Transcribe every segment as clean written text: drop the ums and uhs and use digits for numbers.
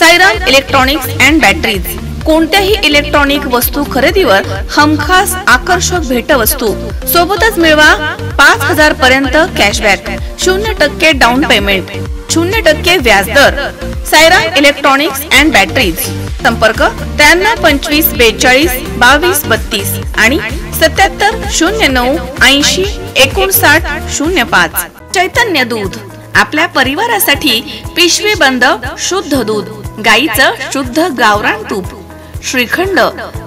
Sairam electronics and batteries कोणत्याही electronic वस्तू खरेदीवर हमखास आकर्षक भेटवस्तू सोबतच मिळवा 5000 पर्यंत कॅशबॅक, 0% डाउन पेमेंट, 0% व्याजदर। साईराम इलेक्ट्रॉनिक्स अँड बॅटरीज, संपर्क 9325 42 22 32 आणि 77 09 80 59 05। चैतन्य दूध, आपल्या परिवारासाठी पिशवी बंद शुद्ध दूध, गाईचं शुद्ध गावरान तूप, श्रीखंड,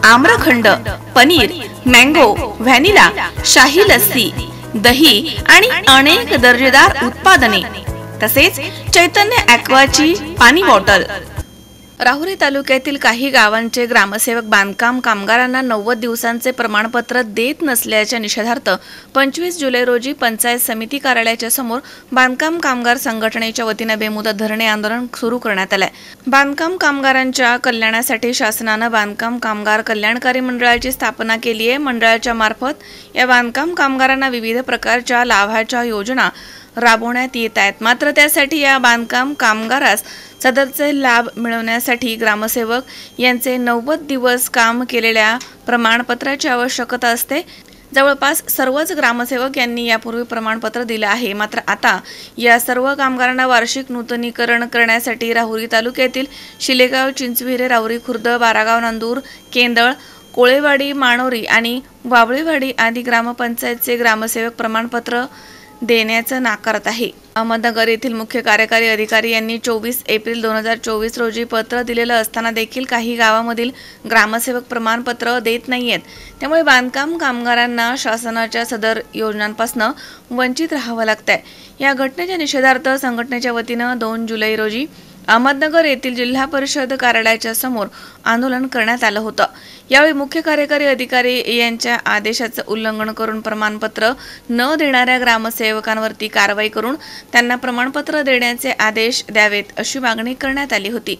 आम्रखंड, पनीर, मँगो, व्हॅनिला, शाही लस्सी, दही आणि अनेक दर्जेदार उत्पादने, तसेच चैतन्य ॲक्वाची पाणी बॉटल। राहुरी तालुक्यातील काही गावांचे ग्रामसेवक बांधकाम कामगारांना 90 दिवसांचे प्रमाणपत्र देत नसल्याच्या निषेधार्थ 25 जुलै रोजी पंचायत समिती कार्यालयाच्या समोर बांधकाम कामगार संघटनेच्या वतीने बेमुदत धरणे आंदोलन सुरू करण्यात आले। बांधकाम कामगारांच्या कल्याणासाठी शासनाने बांधकाम कामगार कल्याणकारी मंडळाची स्थापना केली आहे। मंडळाच्या मार्फत या बांधकाम कामगारांना विविध प्रकारच्या लाभाच्या योजना राबवण्यात येत आहेत। मात्र त्यासाठी या बांधकाम कामगारास सदरचे लाभ मिळवण्यासाठी ग्रामसेवक यांचे 90 दिवस काम केलेल्या प्रमाणपत्राची आवश्यकता असते। जवळपास सर्वच ग्रामसेवक यांनी यापूर्वी प्रमाणपत्र दिले आहे। मात्र आता या सर्व कामगारांना वार्षिक नूतनीकरण करण्यासाठी राहुरी तालुक्यातील शिलेगाव, चिंचविरे, राहुरी खुर्द, बारागाव, नांदूर, केंदळ, कोळेवाडी, माणोरी आणि वावळेवाडी आदी ग्रामपंचायतचे ग्रामसेवक प्रमाणपत्र देण्याचं नाकारत आहे। अहमदनगर येथील मुख्य कार्यकारी अधिकारी यांनी 24 एप्रिल 2024 रोजी पत्र दिलेलं असताना देखील काही गावांमधील ग्रामसेवक प्रमाणपत्र देत नाहीयेत। त्यामुळे बांधकाम कामगारांना शासनाच्या सदर योजनांपासून वंचित राहावं लागतंय। या घटनेच्या निषेधार्थ संघटनेच्या वतीनं 2 जुलै रोजी अहमदनगर येथील जिल्हा परिषद कार्यालयाच्या समोर आंदोलन करण्यात आलं होतं। यावेळी मुख्य कार्यकारी अधिकारी यांच्या आदेशाचं उल्लंघन करून प्रमाणपत्र न देणाऱ्या ग्रामसेवकांवरती कारवाई करून त्यांना प्रमाणपत्र देण्याचे आदेश द्यावेत अशी मागणी करण्यात आली होती।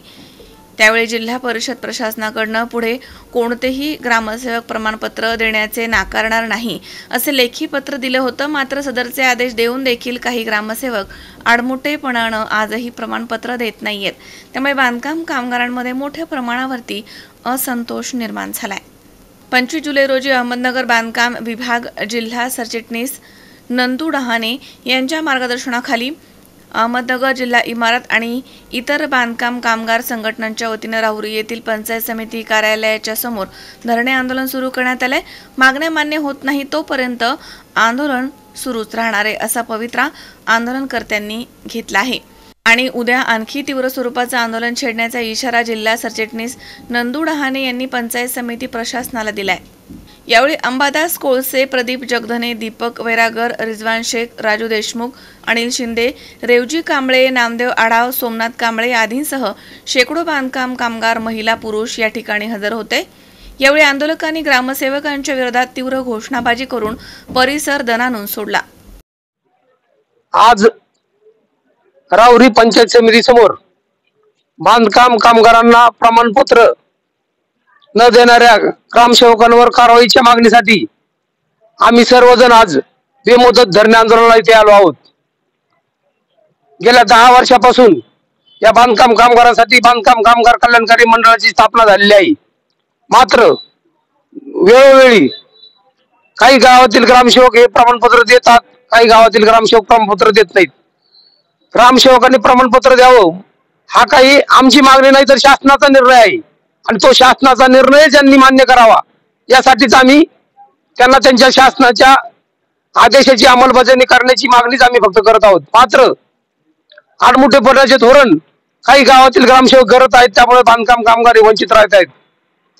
त्यावेळी जिल्हा परिषद प्रशासनाकडून पुढे कोणतेही ग्रामसेवक प्रमाणपत्र देण्याचे नाकारणार नाही असे लेखी पत्र दिले होतं। मात्र सदरचे आदेश देऊन देखील काही ग्रामसेवक आडमुठेपणानं आजही प्रमाणपत्र देत नाहीयेत। त्यामुळे बांधकाम कामगारांमध्ये मोठ्या प्रमाणावरती असंतोष निर्माण झालाय। 25 जुलै रोजी अहमदनगर बांधकाम विभाग जिल्हा सरचिटणीस नंदू डहाणे यांच्या मार्गदर्शनाखाली अहमदनगर जिल्हा इमारत आणि इतर बांधकाम कामगार संघटनांच्या वतीने राहुरी येथील पंचायत समिती कार्यालयाच्या समोर धरणे आंदोलन सुरू करण्यात आले। मागण्या मान्य होत नाही तोपर्यंत आंदोलन सुरूच राहणार आहे असा पवित्रा आंदोलनकर्त्यांनी घेतला आहे आणि उद्या आणखी तीव्र स्वरूपाचं आंदोलन छेडण्याचा इशारा जिल्हा सरचिटणीस नंदू डहाणे यांनी पंचायत समिती प्रशासनाला दिलाय। यावेळी अंबादास कोळसे, प्रदीप जगधने, दीपक वैरागर, रिजवान शेख, राजू देशमुख, अनिल शिंदे, रेवजी कांबळे, नामदेव आढाव, सोमनाथ कांबळे आदींसह शेकडो बांधकाम कामगार, महिला, पुरुष या ठिकाणी हजर होते। यावेळी आंदोलकांनी ग्रामसेवकांच्या विरोधात तीव्र घोषणाबाजी करून परिसर दणाणून सोडला। आज राहुरी पंचायत समिती समोर बांधकाम कामगारांना प्रमाणपत्र न देणाऱ्या ग्रामसेवकांवर कारवाईच्या मागणीसाठी आम्ही सर्वजण आज बेमुदत धरणे आंदोलनाला इथे आलो आहोत। गेल्या 10 वर्षापासून या बांधकाम कामगारांसाठी बांधकाम कामगार कल्याणकारी मंडळाची स्थापना झालेली आहे। मात्र वेळोवेळी काही गावातील ग्रामसेवक हे प्रमाणपत्र देतात, काही गावातील ग्रामसेवक प्रमाणपत्र देत नाहीत। ग्रामसेवकांनी प्रमाणपत्र द्यावं हा काही आमची मागणी नाही तर शासनाचा निर्णय आहे आणि तो शासनाचा निर्णय ज्यांनी मान्य करावा यासाठीच आम्ही त्यांना त्यांच्या शासनाच्या आदेशाची अंमलबजावणी करण्याची मागणीच आम्ही फक्त करत आहोत। मात्र आडमुठेपणाचे धोरण काही गावातील ग्रामसेवक करत आहेत, त्यामुळे बांधकाम कामगार वंचित राहत आहेत।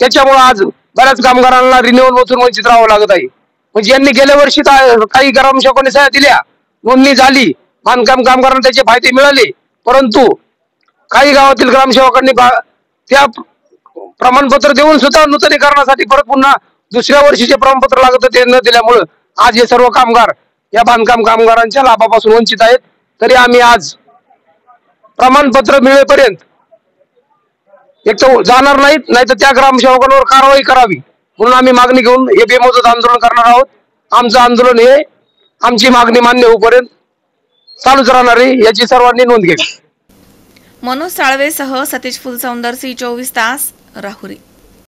त्याच्यामुळे आज बऱ्याच कामगारांना रिन्युअल मधून वंचित राहावं लागत आहे। म्हणजे यांनी गेल्या वर्षी काही ग्रामसेवकांनी सह्या दिल्या, नोंदणी झाली, बांधकाम कामगारांना त्याचे फायदे मिळाले, परंतु काही गावातील ग्रामसेवकांनी त्या प्रमाणपत्र देऊन सुद्धा नूतनीकरणासाठी परत पुन्हा दुसऱ्या वर्षीचे प्रमाणपत्र लागत ते न दिल्यामुळे आज हे सर्व कामगार या बांधकाम कामगारांच्या लाभापासून वंचित आहेत। तरी आम्ही आज प्रमाणपत्र मिळेपर्यंत एक तर जाणार नाहीत, नाही तर त्या ग्रामसेवकांवर कारवाई करावी म्हणून आम्ही मागणी घेऊन हे बेमुदत आंदोलन करणार आहोत। आमचं आंदोलन हे आमची मागणी मान्य होईपर्यंत चालूच राहणार आहे याची सर्वांनी नोंद घ्यावी। मनोज साळवेसह सतीश फुलसौंदर, सी 24 तास, राहुरी.